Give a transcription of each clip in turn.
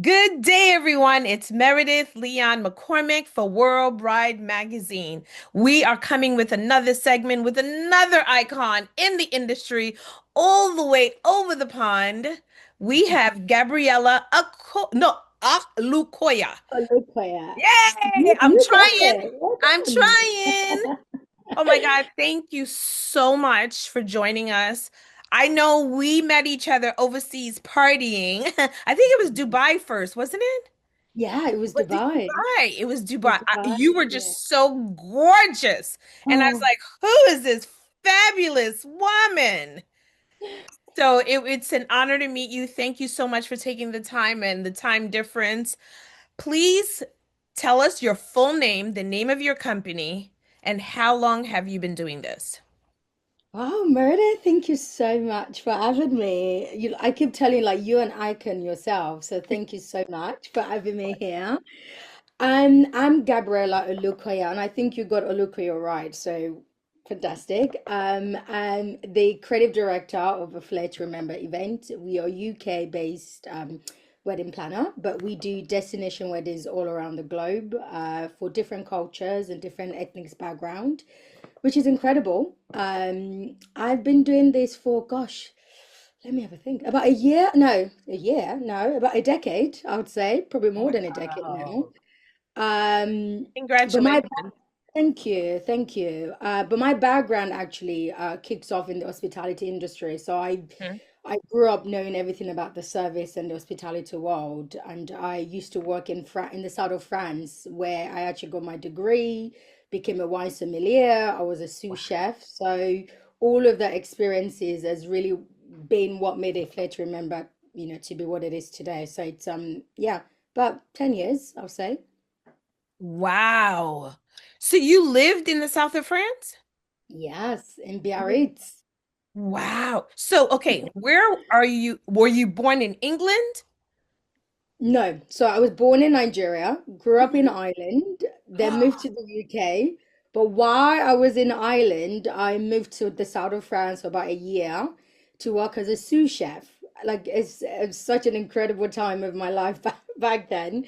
Good day, everyone. It's Meredith Leon McCormick for World Bride Magazine. We are coming with another segment with another icon in the industry, all the way over the pond. We have Gabriella Olukoya. Olukoya. Yay! I'm You got trying. it. Well I'm done. trying. Oh my God, thank you so much for joining us. I know we met each other overseas partying. I think it was Dubai first, wasn't it? Yeah, it was Was it Dubai. It Dubai? It was was Dubai. Dubai. You were Yeah. just so gorgeous. And I was Oh, like, who is this fabulous woman? So it's an honor to meet you. Thank you so much for taking the time and the time difference. Please tell us your full name, the name of your company, and how long have you been doing this? wow, Meredith, thank you so much for having me. I keep telling like you're an icon yourself, so thank you so much for having me here. I'm Gabriella Olukoya, and I think you got Olukoya right, so fantastic. I'm the creative director of a Flair to Remember event. We are UK based wedding planner, but we do destination weddings all around the globe for different cultures and different ethnic background, which is incredible. I've been doing this for, gosh, let me have a think. About a year? No, a year? No, about a decade, I would say, probably more than a decade now. Wow. But my Congratulations. Thank you, thank you. But my background actually kicks off in the hospitality industry. So Mhm. I grew up knowing everything about the service and the hospitality world, and I used to work in the south of France, where I actually got my degree, became a wine sommelier. I was a sous chef. So all of that experiences has really been what made it Fair to Remember, to be what it is today. So it's yeah, about 10 years, I'll say. Wow. So you lived in the south of France? Yes, in Biarritz. Wow. So, okay, where are you? Were you born in England? No, so I was born in Nigeria, grew up in Ireland, then moved to the UK. But while I was in Ireland, I moved to the south of France for about a year to work as a sous chef. Like it's such an incredible time of my life back then.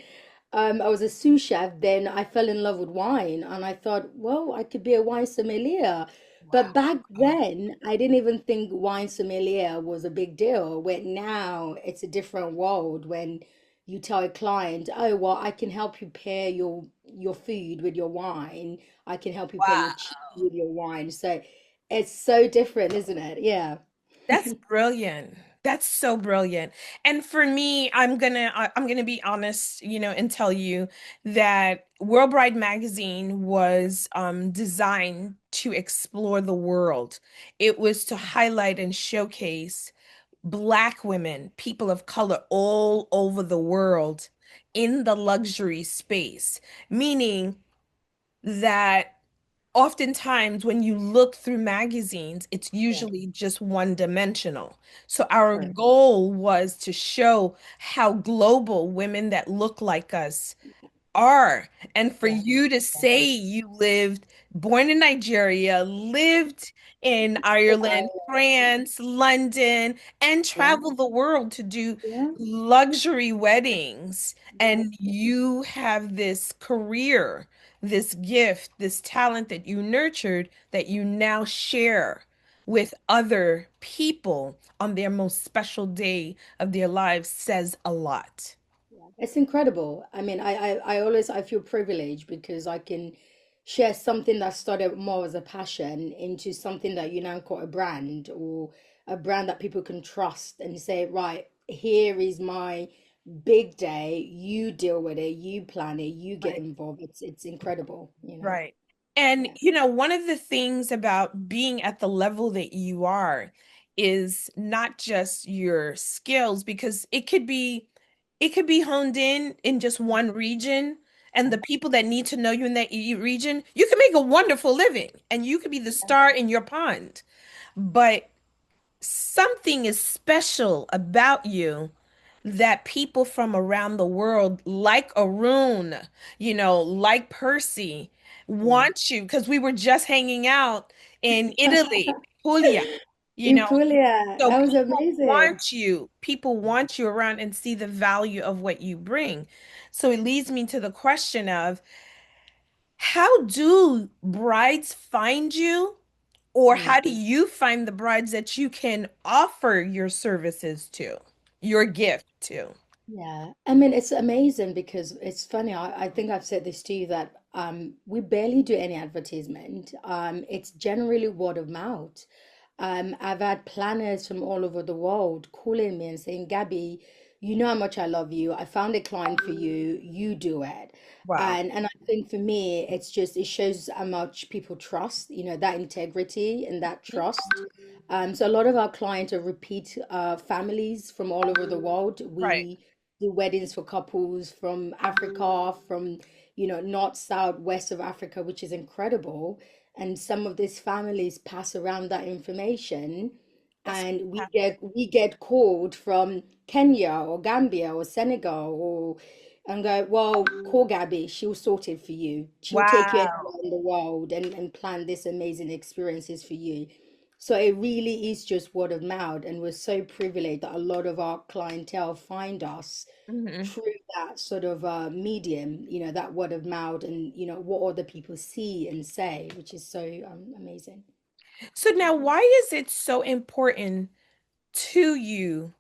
I was a sous chef, then I fell in love with wine and I thought, well, I could be a wine sommelier. But Wow. back then, I didn't even think wine sommelier was a big deal. When now it's a different world when you tell a client, oh, well, I can help you pair your food with your wine. I can help you pair Wow. your cheese with your wine. So it's so different, isn't it? Yeah. That's brilliant. That's so brilliant. And for me, I'm gonna be honest, and tell you that World Bride Magazine was designed to explore the world. It was to highlight and showcase Black women, people of color all over the world in the luxury space, meaning that oftentimes when you look through magazines, it's Yeah. usually just one dimensional. So our Correct. goal was to show how global women that look like us are. And for Yeah. you to say you lived, born in Nigeria, lived in Ireland, France, London, and Yeah. traveled the world to do Yeah. luxury weddings, Yeah. and you have this career, this gift, this talent that you nurtured that you now share with other people on their most special day of their lives says a lot. It's incredible. I mean, I feel privileged because I can share something that started more as a passion into something that you now call a brand or a brand that people can trust and say, right, here is my big day. You deal with it, you plan it, you get Right. involved. It's incredible. Right. And Yeah. one of the things about being at the level that you are is not just your skills, because it could be honed in just one region, and the people that need to know you in that region, you can make a wonderful living and you could be the star in your pond. But something is special about you that people from around the world, like Arun, like Percy, Yeah. want you because we were just hanging out in Italy, Puglia. you In know. Puglia, So that was amazing. people want you around and see the value of what you bring. So it leads me to the question of how do brides find you, or Mm. how do you find the brides that you can offer your services to, your gift to? Yeah, I mean, it's amazing because it's funny. I think I've said this to you that we barely do any advertisement. It's generally word of mouth. I've had planners from all over the world calling me and saying, Gabby, you know how much I love you. I found a client for you. You do it. Wow. And I think for me, it's just it shows how much people trust, that integrity and that trust. So a lot of our clients are repeat families from all over the world. Right. We do weddings for couples from Africa, from north, south, west of Africa, which is incredible. And some of these families pass around that information, That's and we fantastic. get we get called from Kenya or Gambia or Senegal or and go, well, call Gabby, she'll sort it for you. She'll take you Wow. anywhere in the world and plan this amazing experiences for you. So it really is just word of mouth, and we're so privileged that a lot of our clientele find us Mhm. through that sort of medium, that word of mouth, and what other people see and say, which is so amazing. So now, why is it so important to you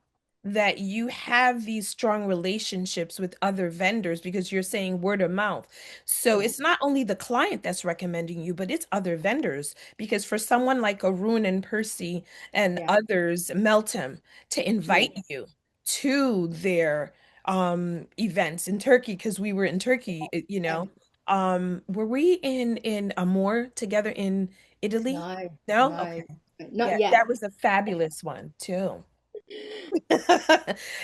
that you have these strong relationships with other vendors, because you're saying word of mouth? So Yeah, it's not only the client that's recommending you, but it's other vendors. Because for someone like Arun and Percy and yeah, others, Meltem, to yeah, invite you to their events in Turkey, because we were in Turkey, yeah. were we in Amor together in Italy? No, No? no, Okay. not Yeah, yet. that was a fabulous one too. You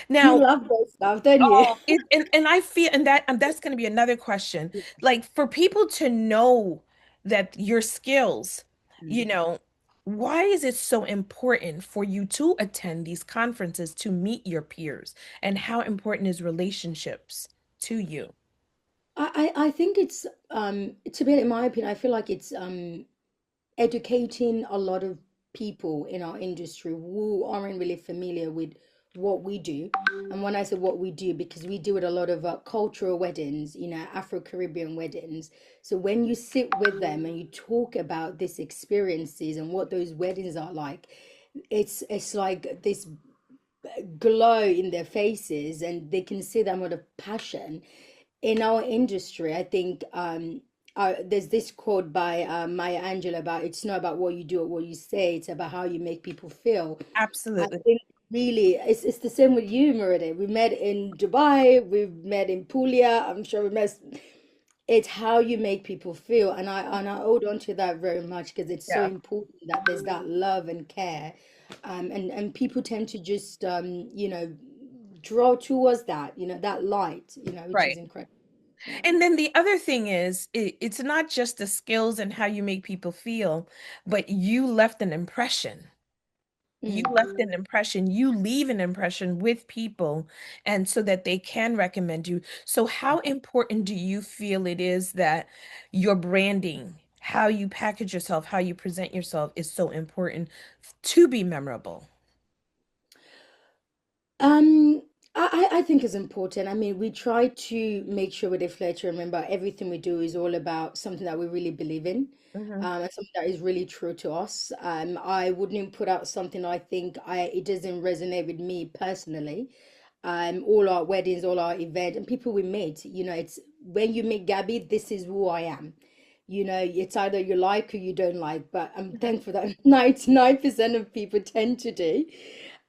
Now, love those stuff, don't you? oh, and I feel, and that's going to be another question. Like, for people to know that your skills, you Mm. know, why is it so important for you to attend these conferences to meet your peers? And how important is relationships to you? I think it's to be in my opinion, I feel like it's educating a lot of people in our industry who aren't really familiar with what we do. And when I say what we do, because we do it a lot of cultural weddings, Afro-Caribbean weddings. So when you sit with them and you talk about these experiences and what those weddings are like, it's like this glow in their faces, and they can see that amount of passion in our industry. I think there's this quote by Maya Angelou about it's not about what you do or what you say, it's about how you make people feel. I Absolutely. think really it's the same with you, Merida. We met in Dubai, we've met in Puglia, I'm sure we met. It's how you make people feel, and I hold on to that very much because it's so Yeah. important that there's that love and care, and people tend to just draw towards that, that light, which is Right. incredible. Yeah. And then the other thing is, it's not just the skills and how you make people feel, but you left an impression. You Mm. left an impression. You leave an impression with people, and so that they can recommend you. So, how important do you feel it is that your branding, how you package yourself, how you present yourself is so important to be memorable? Um, I think is important. I mean, we try to make sure with the Flair to remember everything we do is all about something that we really believe in, Hmm. and something that is really true to us. I wouldn't put out something I think it doesn't resonate with me personally. All our weddings, all our events, and people we meet, it's when you meet Gabby, this is who I am. It's either you like or you don't like, but I'm thankful that 99% of people tend to do.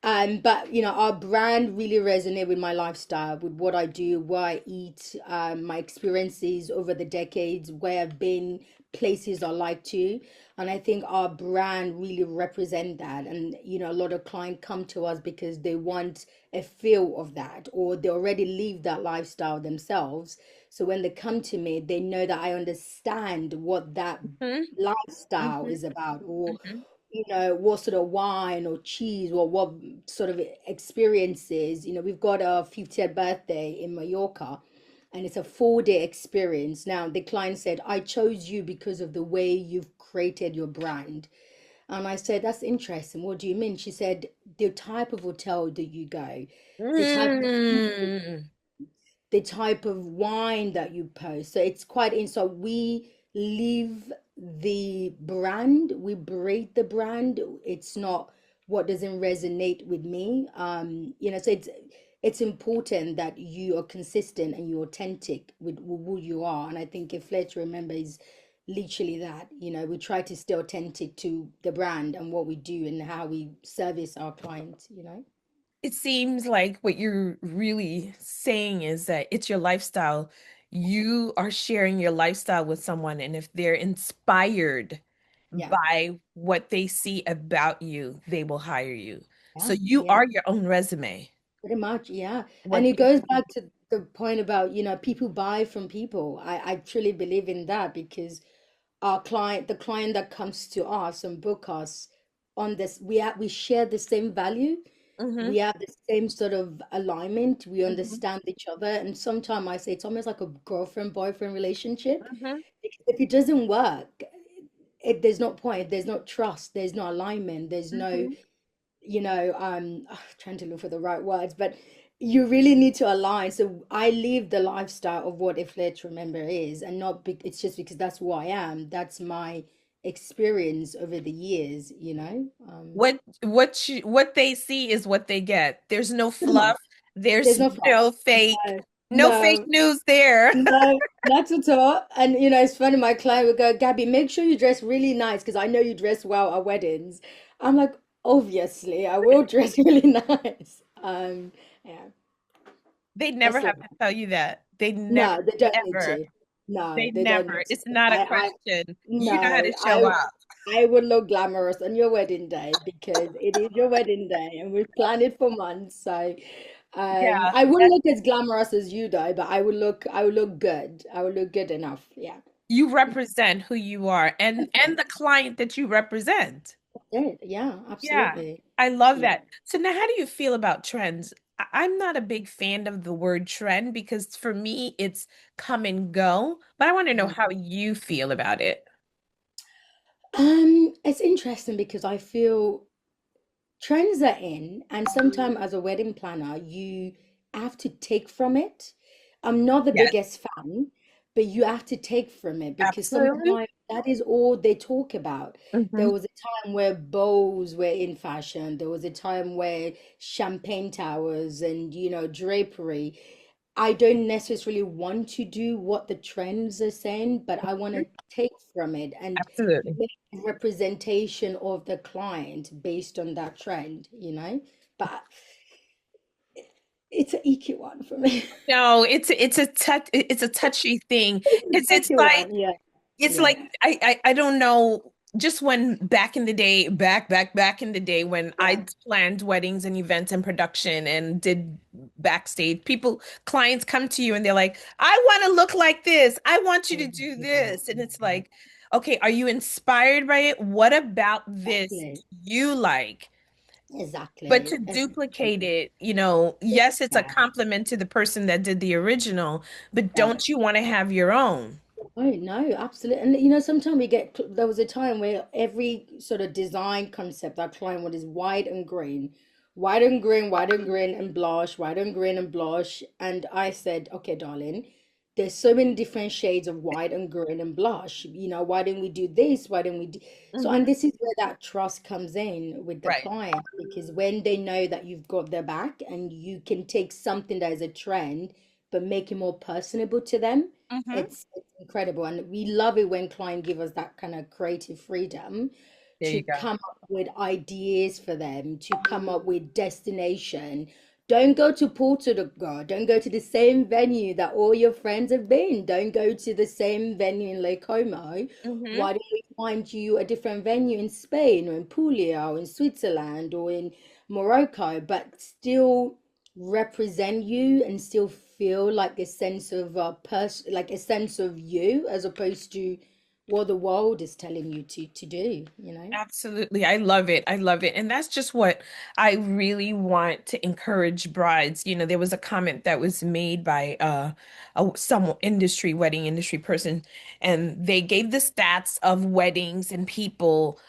But our brand really resonate with my lifestyle, with what I do, where I eat, my experiences over the decades, where I've been, places I like to. And I think our brand really represent that. And a lot of clients come to us because they want a feel of that, or they already live that lifestyle themselves. So when they come to me, they know that I understand what that Hmm. lifestyle Hmm. is about, or Hmm. what sort of wine or cheese or what sort of experiences. We've got a 50th birthday in Mallorca, and it's a 4-day experience. Now, the client said, I chose you because of the way you've created your brand. And I said, that's interesting. What do you mean? She said, the type of hotel that you go, the type of people, Mm. the type of wine that you post. So it's quite in. So we live the brand, we breed the brand. It's not what doesn't resonate with me. So it's important that you are consistent and you're authentic with who you are. And I think if Flair to remember is literally that, we try to stay authentic to the brand and what we do and how we service our clients. It seems like what you're really saying is that it's your lifestyle. You are sharing your lifestyle with someone, and if they're inspired Yeah, by what they see about you, they will hire you. So yeah, you yeah. are your own resume. Pretty much, yeah. And What it they goes see. back to the point about, people buy from people. I truly believe in that because the client that comes to us and book us on this, we share the same value. Hmm. We have the same sort of alignment. We Hmm. understand each other. And sometimes I say it's almost like a girlfriend boyfriend relationship. Hmm. Because if it doesn't work, there's no point, there's no trust, there's no alignment, there's no Hmm. trying to look for the right words, but you really need to align. So I live the lifestyle of what a Flair to Remember is, and not it's just because that's who I am. That's my experience over the years. What they see is what they get. There's no Pretty fluff. much. There's There's no flaw. no fake, No, no fake no, news there. no, not at all. And it's funny, my client would go, Gabby, make sure you dress really nice because I know you dress well at weddings. I'm like, obviously, I will dress really nice. Yeah. They never That's have it. to tell you that. They never, No, they don't need ever, to. No, they they don't need never. to. It's not a I question. You know how no, to show up. I would look glamorous on your wedding day because it is your wedding day and we've planned it for months. So, Yeah, I wouldn't that look as glamorous as you though, but I would look good. I would look good enough. Yeah. you represent who you are and the client that you represent. Yeah, Yeah, absolutely. I love Yeah. that. So now how do you feel about trends? I'm not a big fan of the word trend because for me it's come and go, but I want to know Mhm. how you feel about it. It's interesting because I feel trends are in, and sometimes as a wedding planner, you have to take from it. I'm not the Yes, biggest fan, but you have to take from it because absolutely. sometimes that is all they talk about. Hmm. There was a time where bows were in fashion. There was a time where champagne towers and drapery. I don't necessarily want to do what the trends are saying, but I want to take from it and Absolutely. make a representation of the client based on that trend. But it's an EQ one for me. No, it's a touchy thing It's because a tricky one. Yeah, it's yeah, like I don't know, just when back in the day, back in the day when yeah. I planned weddings and events and production and did backstage, clients come to you and they're like, I want to look like this. I want you to do Yeah, this. And it's yeah. like, okay, are you inspired by it? What about this Exactly, you like? But to exactly. duplicate it, yes, it's a Yeah. compliment to the person that did the original, but Yeah. don't you want to have your own? Oh, no, absolutely. And sometimes there was a time where every sort of design concept our client wanted is white and green, white and green, white and green and blush, white and green and blush. And I said, okay, darling, there's so many different shades of white and green and blush. Why don't we do this? Why don't we do so? And Hmm. this is where that trust comes in with the Right. client because when they know that you've got their back and you can take something that is a trend, but make it more personable to them, Hmm. it's incredible, and we love it when clients give us that kind of creative freedom There to you go. come up with ideas for them, to come up with destination. Don't go to Portugal. Don't go to the same venue that all your friends have been. Don't go to the same venue in Lake Como. Hmm. Why don't we find you a different venue in Spain or in Puglia or in Switzerland or in Morocco, but still represent you and still feel like a sense of like a sense of you as opposed to what the world is telling you to do. Absolutely. I love it. I love it. And that's just what I really want to encourage brides. There was a comment that was made by some wedding industry person, and they gave the stats of weddings and people.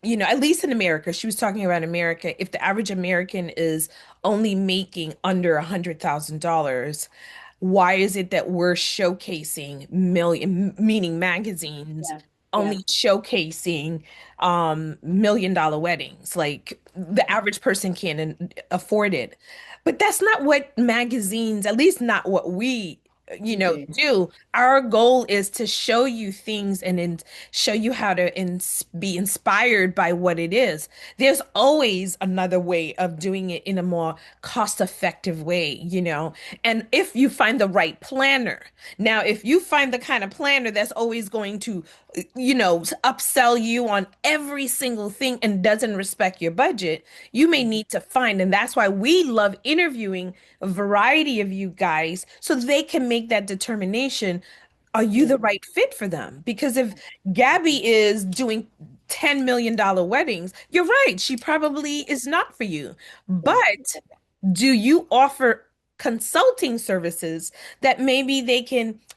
at least in America, she was talking about America, if the average American is only making under $100,000, why is it that we're showcasing meaning magazines, Yeah, yeah, only showcasing $1 million weddings? Like the average person can't afford it. But that's not what magazines, at least not what we, we do. do. Our goal is to show you things and then show you how to be inspired by what it is. There's always another way of doing it in a more cost-effective way. And if you find the right planner. Now, if you find the kind of planner that's always going to, upsell you on every single thing and doesn't respect your budget, you may need to find. And that's why we love interviewing a variety of you guys so they can make that determination. Are you Yeah, the right fit for them? Because if Gabby is doing $10 million weddings, you're right. She probably is not for you. yeah. But do you offer consulting services that maybe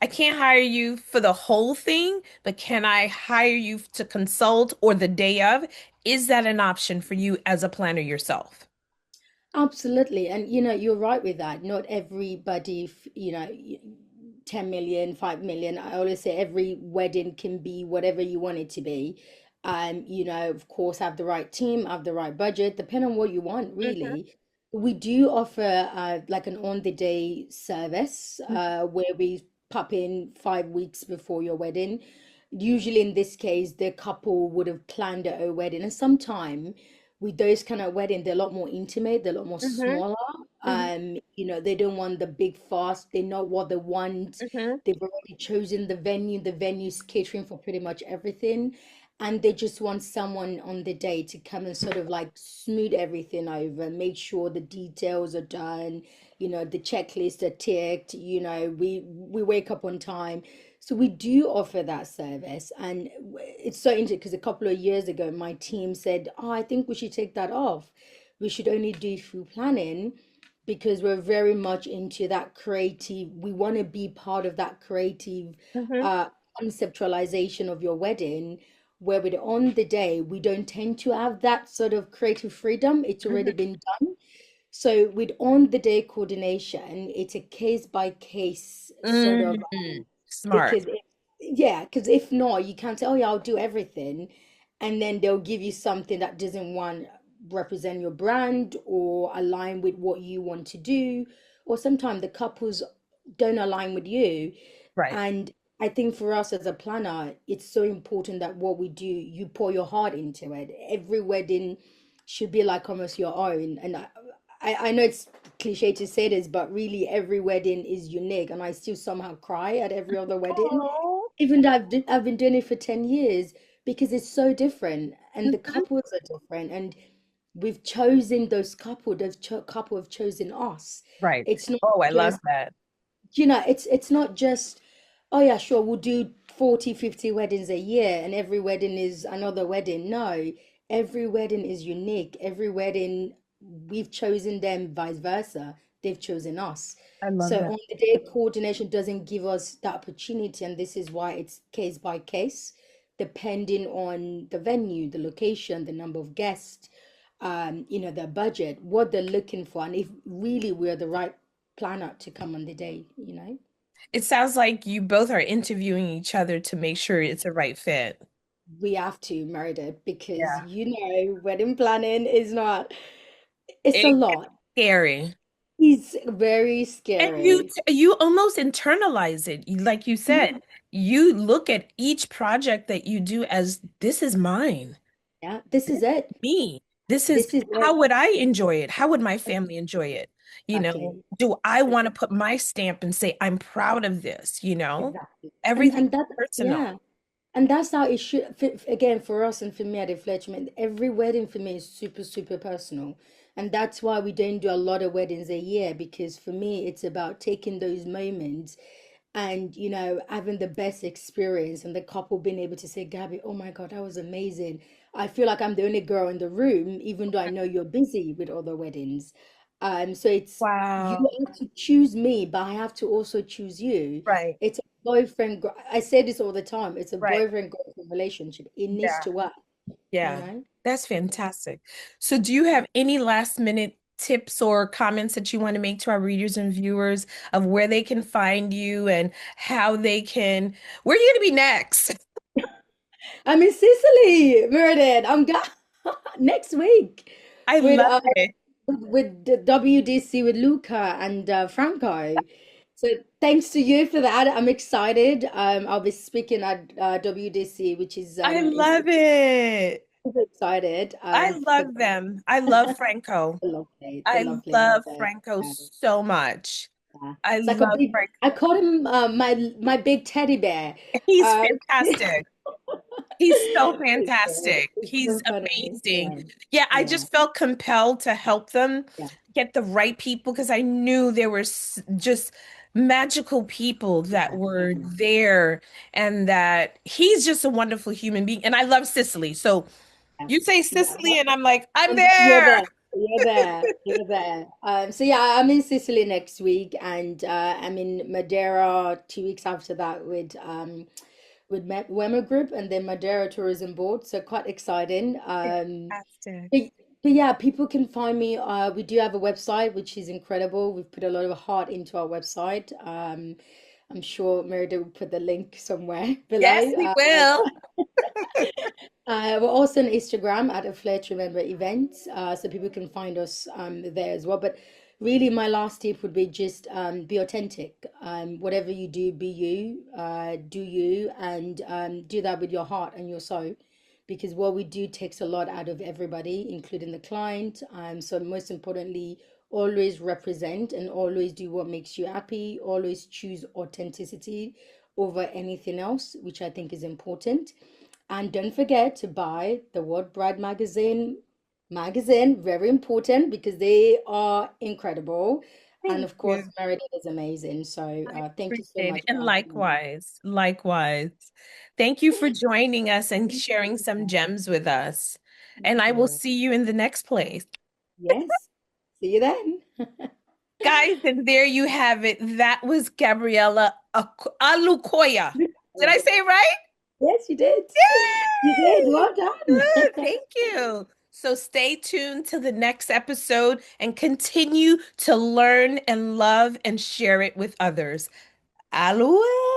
I can't hire you for the whole thing, but can I hire you to consult or the day of? Is that an option for you as a planner yourself? Absolutely. And you're right with that. Not everybody, 10 million, 5 million. I always say every wedding can be whatever you want it to be. Of course, have the right team, have the right budget, depend on what you want, Mhm, really. We do offer like an on the day service where we pop in 5 weeks before your wedding. Usually, in this case, the couple would have planned their own wedding, and sometime with those kind of wedding, they're a lot more intimate, they're a lot more mhm, smaller. mhm, They don't want the big fuss. They know what they want. mhm, They've already chosen the venue. The venue's catering for pretty much everything. And they just want someone on the day to come and sort of like smooth everything over, make sure the details are done, the checklist are ticked, we wake up on time. So we do offer that service, and it's so interesting because a couple of years ago, my team said, "Oh, I think we should take that off. We should only do through planning because we're very much into that creative. We want to be part of that creative mhm, uh, conceptualization of your wedding, where with on the day we don't tend to have that sort of creative freedom. It's already mhm. been done. So with on the day coordination, it's a case by case sort of Smart. because yeah, because if not, you can't say, "Oh yeah, I'll do everything," and then they'll give you something that doesn't want represent your brand or align with what you want to do, or sometimes the couples don't align with you. Right. And I think for us as a planner, it's so important that what we do, you pour your heart into it. Every wedding should be like almost your own. And I know it's cliche to say this, but really every wedding is unique. And I still somehow cry at every other wedding, Oh. even though I've been doing it for 10 years, because it's so different and the Mhm. couples are different. And we've chosen those couple, couple have chosen us. Right. It's not Oh, I love just that. it's not just, oh yeah, sure, we'll do 40, 50 weddings a year and every wedding is another wedding. No, every wedding is unique. Every wedding, we've chosen them, vice versa. They've chosen us. I love So that. on the day, coordination doesn't give us that opportunity, and this is why it's case by case, depending on the venue, the location, the number of guests, their budget, what they're looking for, and if really we're the right planner to come on the day. It sounds like you both are interviewing each other to make sure it's a right fit. We have to, Meredith, because Yeah. wedding planning is not, it's a It gets lot. scary. It's very And you scary. you almost internalize it. Like you said, Mhm. you look at each project that you do as this is mine. Yeah, this This is is it. me. This is This is how it. would I enjoy it? How would my family enjoy it? Exactly. Do I want to put my stamp and say I'm proud of this? Exactly. And Everything and that personal. yeah. And that's how it should fit again for us and for me at the Fletchman. Every wedding for me is super, super personal. And that's why we don't do a lot of weddings a year because for me it's about taking those moments and having the best experience and the couple being able to say, Gabby, oh my God, that was amazing. I feel like I'm the only girl in the room, even though I know you're busy with other weddings. So it's you Wow. have to choose me, but I have to also choose you. Right. It's I say this all the time. It's a Right. boyfriend girlfriend relationship. It needs Yeah. to work. you Yeah, know? that's fantastic. So, do you have any last minute tips or comments that you want to make to our readers and viewers of where they can find you and how they can, where are you going to be next? I'm in Sicily, Meredith. Next week I with love it. the WDC with Luca and Franco. So thanks to you for that. I'm excited. I'll be speaking at WDC, which I is love it. super excited I for love them. I love Franco. the I lovely love Mother. Franco Yeah, so much. yeah. I It's like a love big. Franco. I called him my big teddy bear. He's Uh, fantastic. He's so it's fantastic. He's so funny. amazing. Yeah, Yeah, I yeah, just felt compelled to help them yeah, get the right people because I knew there were just magical people that yeah, were yeah. there and that he's just a wonderful human being. And I love Sicily. So Yeah. you say Yeah. Sicily, and I'm like, I'm And you're there. there. You're there. You're there. So yeah, I'm in Sicily next week, and I'm in Madeira 2 weeks after that with Wema Group and then Madeira Tourism Board. So quite exciting. Fantastic. But, but yeah, people can find me. We do have a website which is incredible. We've put a lot of heart into our website. I'm sure Merida will put the link somewhere Yes, below. we will. We're also on Instagram at a Flair to Remember events, so people can find us there as well. But really, my last tip would be just be authentic. Whatever you do you, and do that with your heart and your soul, because what we do takes a lot out of everybody, including the client. So most importantly, always represent and always do what makes you happy. Always choose authenticity over anything else, which I think is important. And don't forget to buy the World Bride magazine, very important because they are incredible. And Thank of course, you. Meredith is amazing. So I thank you so appreciate much it. for And having me. likewise, likewise. Thank you for joining us and sharing some gems with us. Thank And I will you. see you in the next place. Yes. See you then. Guys, and there you have it. That was Gabriella Olukoya. Did I Yeah. say it right? Yes, you did. You did. Yay! Well done. Good. Thank you. So stay tuned to the next episode and continue to learn and love and share it with others. Aloha.